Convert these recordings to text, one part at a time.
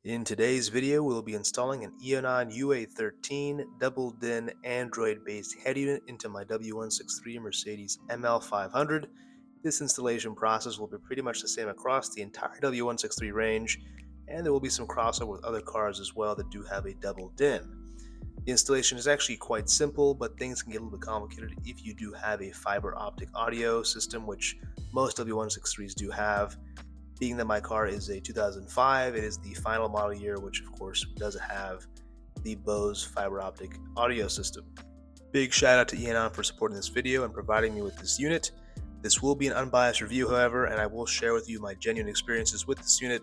In today's video, we'll be installing an Eonon UA13 double-DIN Android-based head unit into my W163 Mercedes ML500. This installation process will be pretty much the same across the entire W163 range, and there will be some crossover with other cars as well that do have a double-DIN. The installation is actually quite simple, but things can get a little bit complicated if you do have a fiber optic audio system, which most W163s do have. Being that my car is a 2005, it is the final model year, which of course does have the Bose fiber optic audio system. Big shout out to Eonon for supporting this video and providing me with this unit. This will be an unbiased review, however, and I will share with you my genuine experiences with this unit.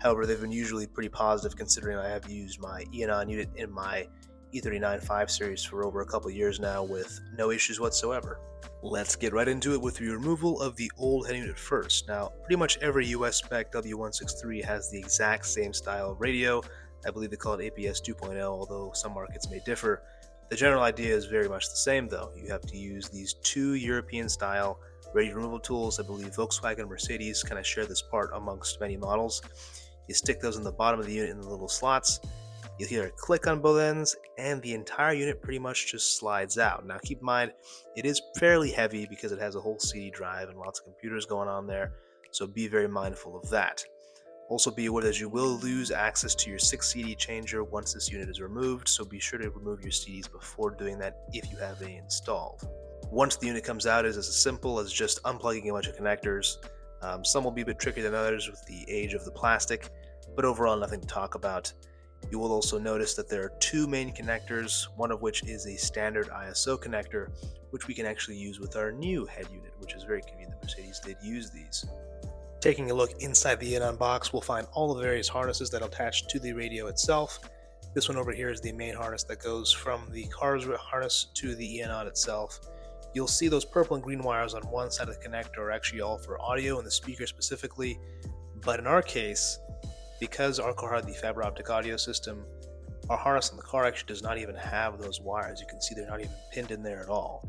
However, they've been usually pretty positive considering I have used my Eonon unit in my E39 5 Series for over a couple years now with no issues whatsoever. Let's get right into it with the removal of the old head unit first. Now, pretty much every US spec W163 has the exact same style of radio. I believe they call it APS 2.0, although some markets may differ. The general idea is very much the same though. You have to use these two European style radio removal tools. I believe Volkswagen and Mercedes kind of share this part amongst many models. You stick those in the bottom of the unit in the little slots. You'll hear a click on both ends, and the entire unit pretty much just slides out. Now keep in mind, it is fairly heavy because it has a whole CD drive and lots of computers going on there, so be very mindful of that. Also be aware that you will lose access to your 6 CD changer once this unit is removed, so be sure to remove your CDs before doing that if you have any installed. Once the unit comes out, it is as simple as just unplugging a bunch of connectors. Some will be a bit trickier than others with the age of the plastic, but overall nothing to talk about. You will also notice that there are two main connectors, one of which is a standard ISO connector, which we can actually use with our new head unit, which is very convenient that Mercedes did use these. Taking a look inside the Eonon box, we'll find all the various harnesses that attach to the radio itself. This one over here is the main harness that goes from the car's harness to the Eonon itself. You'll see those purple and green wires on one side of the connector are actually all for audio and the speaker specifically, but in our case, because our car had the fiber optic audio system, our harness on the car actually does not even have those wires. You can see they're not even pinned in there at all.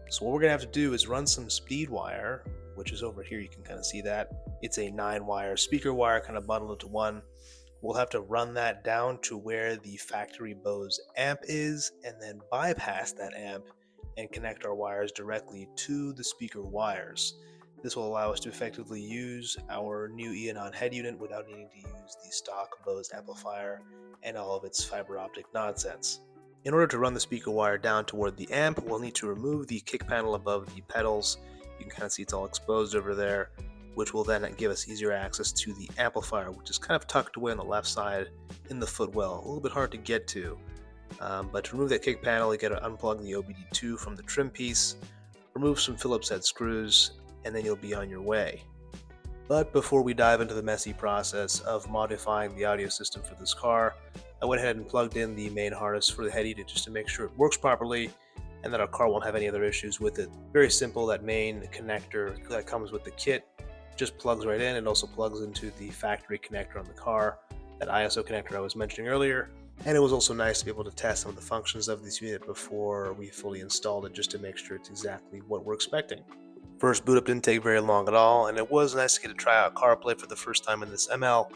So what we're going to have to do is run some speed wire, which is over here. You can kind of see that. It's a 9-wire speaker wire kind of bundled into one. We'll have to run that down to where the factory Bose amp is and then bypass that amp and connect our wires directly to the speaker wires. This will allow us to effectively use our new Eonon head unit without needing to use the stock Bose amplifier and all of its fiber optic nonsense. In order to run the speaker wire down toward the amp, we'll need to remove the kick panel above the pedals. You can kind of see it's all exposed over there, which will then give us easier access to the amplifier, which is kind of tucked away on the left side in the footwell. A little bit hard to get to. But to remove that kick panel, you got to unplug the OBD2 from the trim piece, remove some Phillips head screws, and then you'll be on your way. But before we dive into the messy process of modifying the audio system for this car, I went ahead and plugged in the main harness for the head unit just to make sure it works properly and that our car won't have any other issues with it. Very simple, that main connector that comes with the kit just plugs right in. It also plugs into the factory connector on the car, that ISO connector I was mentioning earlier. And it was also nice to be able to test some of the functions of this unit before we fully installed it, just to make sure it's exactly what we're expecting. First boot up didn't take very long at all, and it was nice to get to try out CarPlay for the first time in this ML.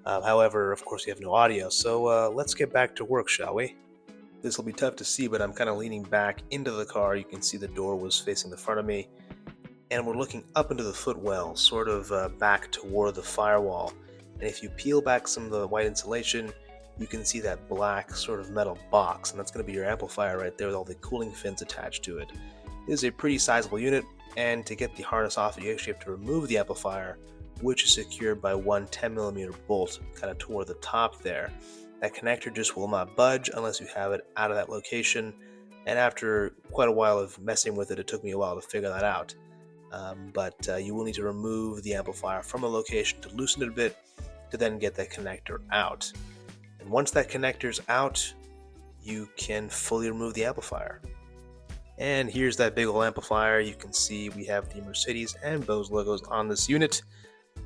However, of course, you have no audio, so let's get back to work, shall we? This will be tough to see, but I'm kind of leaning back into the car. You can see the door was facing the front of me, and we're looking up into the footwell, sort of back toward the firewall. And if you peel back some of the white insulation, you can see that black sort of metal box, and that's going to be your amplifier right there with all the cooling fins attached to it. It is a pretty sizable unit, and to get the harness off it, you actually have to remove the amplifier, which is secured by one 10mm bolt kind of toward the top there. That connector just will not budge unless you have it out of that location, and after quite a while of messing with it, it took me a while to figure that out. But you will need to remove the amplifier from a location to loosen it a bit to then get that connector out. And once that connector's out, you can fully remove the amplifier. And here's that big old amplifier. You can see we have the Mercedes and Bose logos on this unit,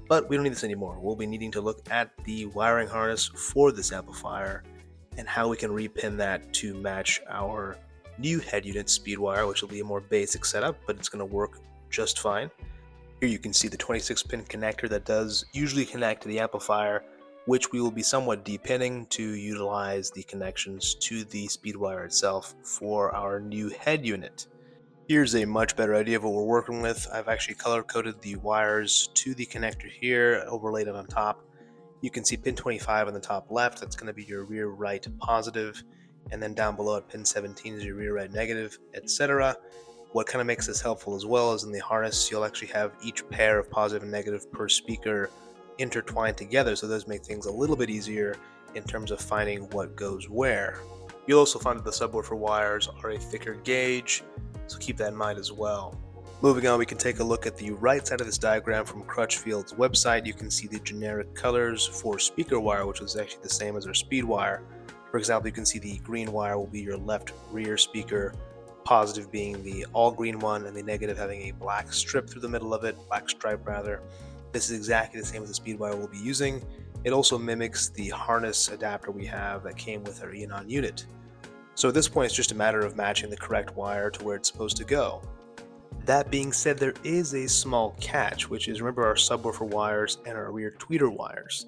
but we don't need this anymore. We'll be needing to look at the wiring harness for this amplifier and how we can repin that to match our new head unit speed wire, which will be a more basic setup, but it's going to work just fine. Here you can see the 26-pin connector that does usually connect to the amplifier which we will be somewhat depinning to utilize the connections to the speed wire itself for our new head unit. Here's a much better idea of what we're working with. I've actually color-coded the wires to the connector here, overlaid it on top. You can see pin 25 on the top left, that's going to be your rear right positive, and then down below at pin 17 is your rear right negative, etc. What kind of makes this helpful as well is in the harness, you'll actually have each pair of positive and negative per speaker intertwined together, so those make things a little bit easier in terms of finding what goes where. You'll also find that the subwoofer wires are a thicker gauge, so keep that in mind as well. Moving on, we can take a look at the right side of this diagram from Crutchfield's website. You can see the generic colors for speaker wire, which is actually the same as our speed wire. For example, you can see the green wire will be your left rear speaker, positive being the all green one, and the negative having a black strip through the middle of it, black stripe rather. This is exactly the same as the speed wire we'll be using. It also mimics the harness adapter we have that came with our Eonon unit. So at this point, it's just a matter of matching the correct wire to where it's supposed to go. That being said, there is a small catch, which is, remember, our subwoofer wires and our rear tweeter wires.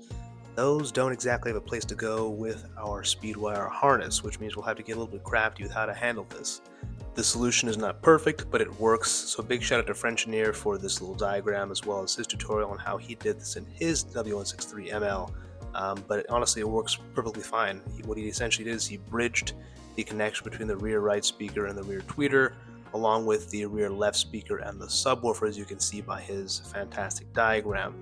Those don't exactly have a place to go with our speed wire harness, which means we'll have to get a little bit crafty with how to handle this. The solution is not perfect, but it works, so big shout out to Frenchineer for this little diagram as well as his tutorial on how he did this in his W163 ML. But honestly, it works perfectly fine. What he essentially did is he bridged the connection between the rear right speaker and the rear tweeter, along with the rear left speaker and the subwoofer, as you can see by his fantastic diagram.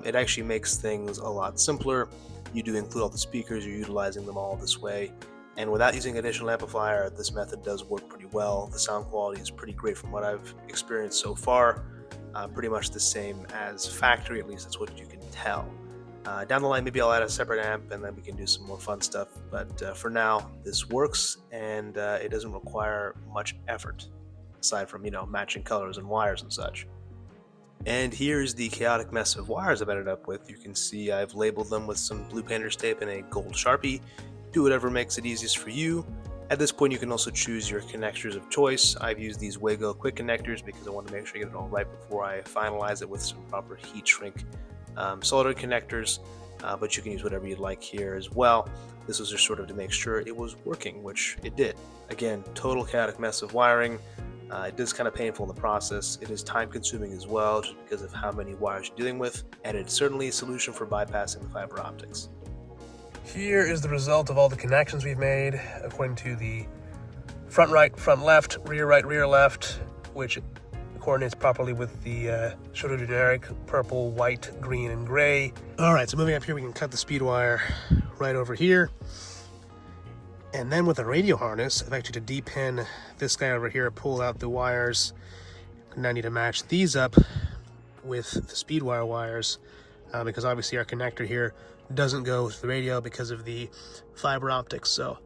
It actually makes things a lot simpler. You do include all the speakers, you're utilizing them all this way, and without using additional amplifier, this method does work pretty well. The sound quality is pretty great from what I've experienced so far. Pretty much the same as factory, at least that's what you can tell. Down the line, maybe I'll add a separate amp and then we can do some more fun stuff, but for now, this works, and it doesn't require much effort, aside from, matching colors and wires and such. And here's the chaotic mess of wires I've ended up with. You can see I've labeled them with some blue painter's tape and a gold Sharpie. Do whatever makes it easiest for you. At this point, you can also choose your connectors of choice. I've used these Wago quick connectors because I want to make sure I get it all right before I finalize it with some proper heat shrink solder connectors, but you can use whatever you'd like here as well. This was just sort of to make sure it was working, which it did. Again, total chaotic mess of wiring. It is kind of painful in the process. It is time consuming as well, just because of how many wires you're dealing with, and it's certainly a solution for bypassing the fiber optics. Here is the result of all the connections we've made according to the front right, front left, rear left, which coordinates properly with the pseudo-generic purple, white, green, and gray. All right, so moving up here, we can cut the speed wire right over here. And then with the radio harness, I've actually to depin this guy over here, pull out the wires. Now I need to match these up with the speed wire wires, because obviously our connector here doesn't go with the radio because of the fiber optics. So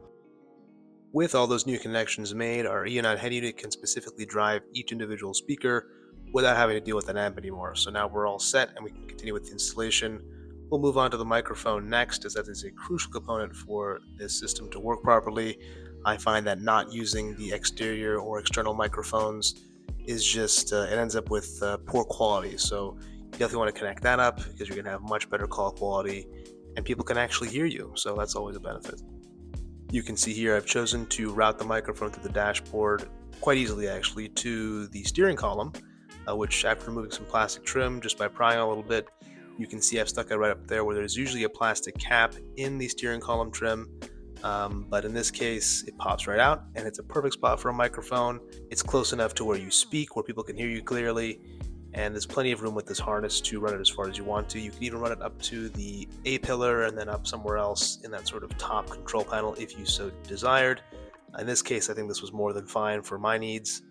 with all those new connections made, our Eonon head unit can specifically drive each individual speaker without having to deal with an amp anymore. So now we're all set and we can continue with the installation. We'll move on to the microphone next, as that is a crucial component for this system to work properly. I find that not using the exterior or external microphones is just, it ends up with poor quality. So you definitely want to connect that up because you're going to have much better call quality and people can actually hear you. So that's always a benefit. You can see here I've chosen to route the microphone through the dashboard quite easily actually to the steering column, which after removing some plastic trim just by prying a little bit, you can see I've stuck it right up there where there's usually a plastic cap in the steering column trim, but in this case it pops right out and it's a perfect spot for a microphone. It's close enough to where you speak, where people can hear you clearly, and there's plenty of room with this harness to run it as far as you want to. You can even run it up to the A-pillar and then up somewhere else in that sort of top control panel if you so desired. In this case, I think this was more than fine for my needs.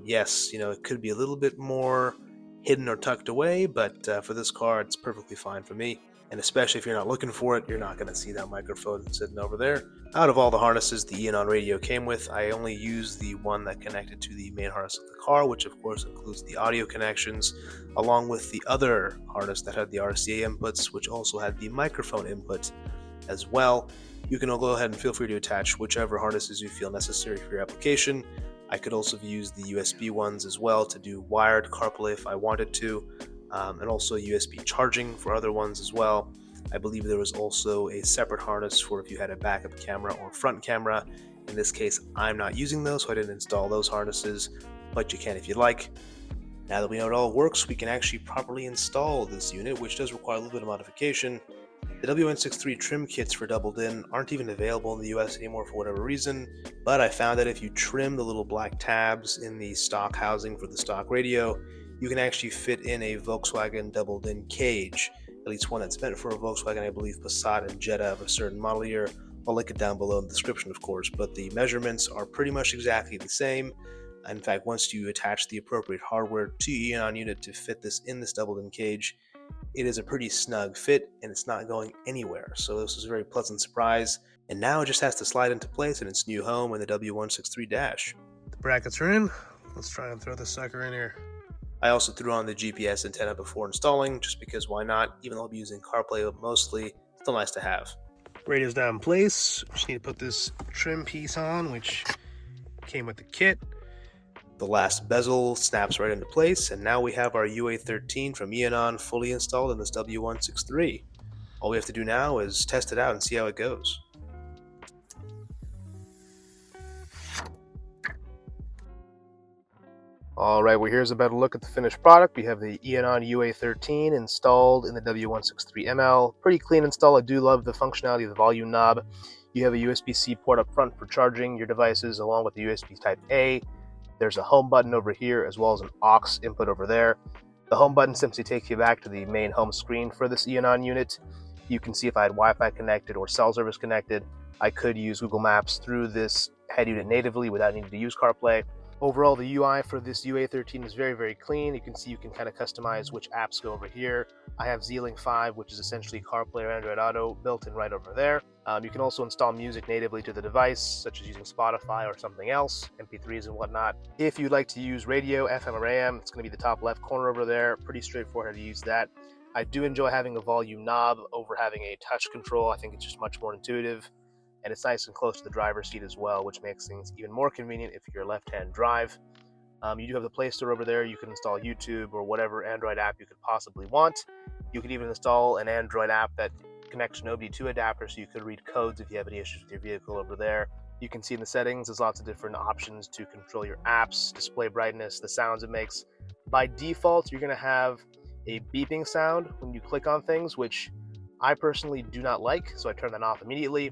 Yes, it could be a little bit more hidden or tucked away, but for this car, it's perfectly fine for me. And especially if you're not looking for it, you're not going to see that microphone sitting over there. Out of all the harnesses the Eonon radio came with, I only used the one that connected to the main harness of the car, which of course includes the audio connections, along with the other harness that had the RCA inputs, which also had the microphone input as well. You can go ahead and feel free to attach whichever harnesses you feel necessary for your application. I could also use the USB ones as well to do wired CarPlay if I wanted to, and also USB charging for other ones as well. I believe there was also a separate harness for if you had a backup camera or front camera. In this case, I'm not using those, so I didn't install those harnesses, but you can if you'd like. Now that we know it all works, we can actually properly install this unit, which does require a little bit of modification. The W163 trim kits for double DIN aren't even available in the US anymore for whatever reason, but I found that if you trim the little black tabs in the stock housing for the stock radio, you can actually fit in a Volkswagen double DIN cage, at least one that's meant for a Volkswagen, I believe Passat and Jetta of a certain model year. I'll link it down below in the description, of course, but the measurements are pretty much exactly the same. In fact, once you attach the appropriate hardware to Eonon unit to fit this in this double DIN cage, it is a pretty snug fit and it's not going anywhere. So this was a very pleasant surprise. And now it just has to slide into place in its new home in the W163 dash. The brackets are in. Let's try and throw this sucker in here. I also threw on the GPS antenna before installing, just because why not? Even though I'll be using CarPlay mostly, still nice to have. Radio's down in place. Just need to put this trim piece on, which came with the kit. The last bezel snaps right into place, and now we have our UA13 from Eonon fully installed in this W163. All we have to do now is test it out and see how it goes. Alright, well here's a better look at the finished product. We have the Eonon UA13 installed in the W163 ML. Pretty clean install. I do love the functionality of the volume knob. You have a USB-C port up front for charging your devices along with the USB Type-A. There's a home button over here as well as an aux input over there. The home button simply takes you back to the main home screen for this Eonon unit. You can see if I had Wi-Fi connected or cell service connected. I could use Google Maps through this head unit natively without needing to use CarPlay. Overall, the UI for this UA13 is very, very clean. You can see you can kind of customize which apps go over here. I have Z-Link 5, which is essentially CarPlay or Android Auto built in right over there. You can also install music natively to the device, such as using Spotify or something else, MP3s and whatnot. If you'd like to use radio, FM or AM, it's going to be the top left corner over there. Pretty straightforward how to use that. I do enjoy having a volume knob over having a touch control. I think it's just much more intuitive. And it's nice and close to the driver's seat as well, which makes things even more convenient if you're a left-hand drive. You do have the Play Store over there. You can install YouTube or whatever Android app you could possibly want. You could even install an Android app that connects an OBD2 adapter so you could read codes if you have any issues with your vehicle over there. You can see in the settings, there's lots of different options to control your apps, display brightness, the sounds it makes. By default, you're going to have a beeping sound when you click on things, which I personally do not like, so I turn that off immediately.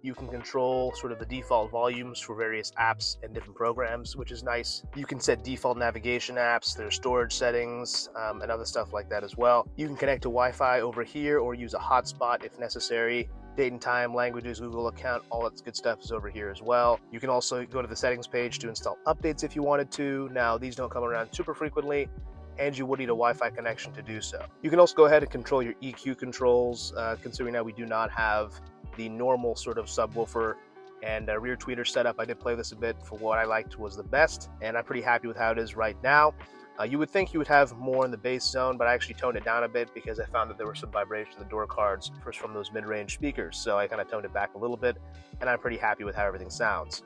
You can control sort of the default volumes for various apps and different programs, which is nice. You can set default navigation apps, there's storage settings, and other stuff like that as well. You can connect to Wi-Fi over here or use a hotspot if necessary. Date and time, languages, Google account, all that good stuff is over here as well. You can also go to the settings page to install updates if you wanted to. Now, these don't come around super frequently, and you would need a Wi-Fi connection to do so. You can also go ahead and control your EQ controls, considering now we do not have the normal sort of subwoofer and rear tweeter setup. I did play this a bit for what I liked was the best, and I'm pretty happy with how it is right now. You would think you would have more in the bass zone, but I actually toned it down a bit because I found that there were some vibration in the door cards from those mid-range speakers, so I kind of toned it back a little bit, and I'm pretty happy with how everything sounds.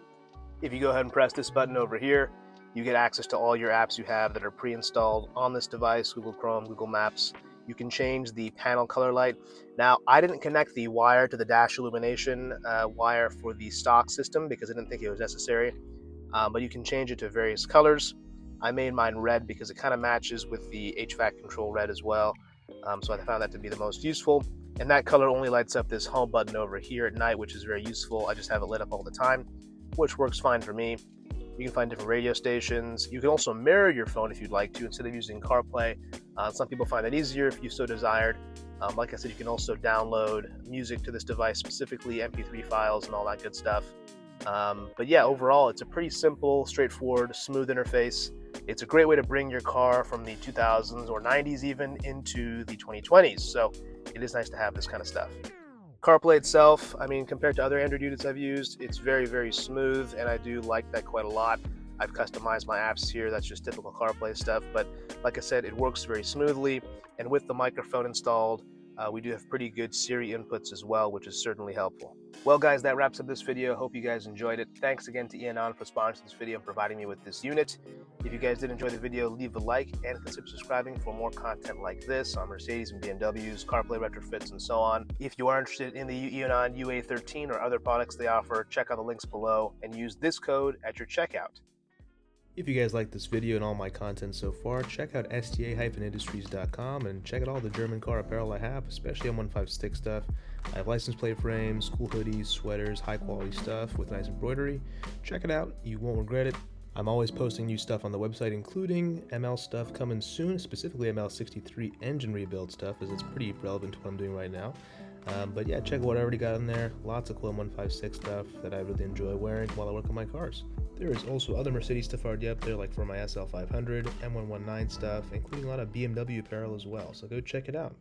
If you go ahead and press this button over here, you get access to all your apps you have that are pre-installed on this device, Google Chrome, Google Maps. You can change the panel color light. Now, I didn't connect the wire to the dash illumination wire for the stock system because I didn't think it was necessary, but you can change it to various colors. I made mine red because it kind of matches with the HVAC control red as well, so I found that to be the most useful. And that color only lights up this home button over here at night, which is very useful. I just have it lit up all the time, which works fine for me. You can find different radio stations. You can also mirror your phone if you'd like to instead of using CarPlay. Some people find that easier if you so desired. Like I said, you can also download music to this device, specifically MP3 files and all that good stuff. But yeah, overall, it's a pretty simple, straightforward, smooth interface. It's a great way to bring your car from the 2000s or 90s even into the 2020s. So it is nice to have this kind of stuff. CarPlay itself, I mean, compared to other Android units I've used, it's very, very smooth, and I do like that quite a lot. I've customized my apps here. That's just typical CarPlay stuff, but like I said, it works very smoothly, and with the microphone installed, We do have pretty good Siri inputs as well, which is certainly helpful. Well guys, that wraps up this video. Hope you guys enjoyed it. Thanks again to Eonon for sponsoring this video and providing me with this unit. If you guys did enjoy the video, leave a like and consider subscribing for more content like this on Mercedes and BMWs, CarPlay retrofits, and so on. If you are interested in the Eonon UA13 or other products they offer, check out the links below and use this code at your checkout. If you guys like this video and all my content so far, check out sta-industries.com and check out all the German car apparel I have, especially M156 stuff. I have license plate frames, cool hoodies, sweaters, high quality stuff with nice embroidery. Check it out, you won't regret it. I'm always posting new stuff on the website, including ML stuff coming soon, specifically ML63 engine rebuild stuff, as it's pretty relevant to what I'm doing right now. But yeah, check what I already got in there. Lots of cool M156 stuff that I really enjoy wearing while I work on my cars. There is also other Mercedes stuff already up there, like for my SL500, M119 stuff, including a lot of BMW apparel as well, so go check it out.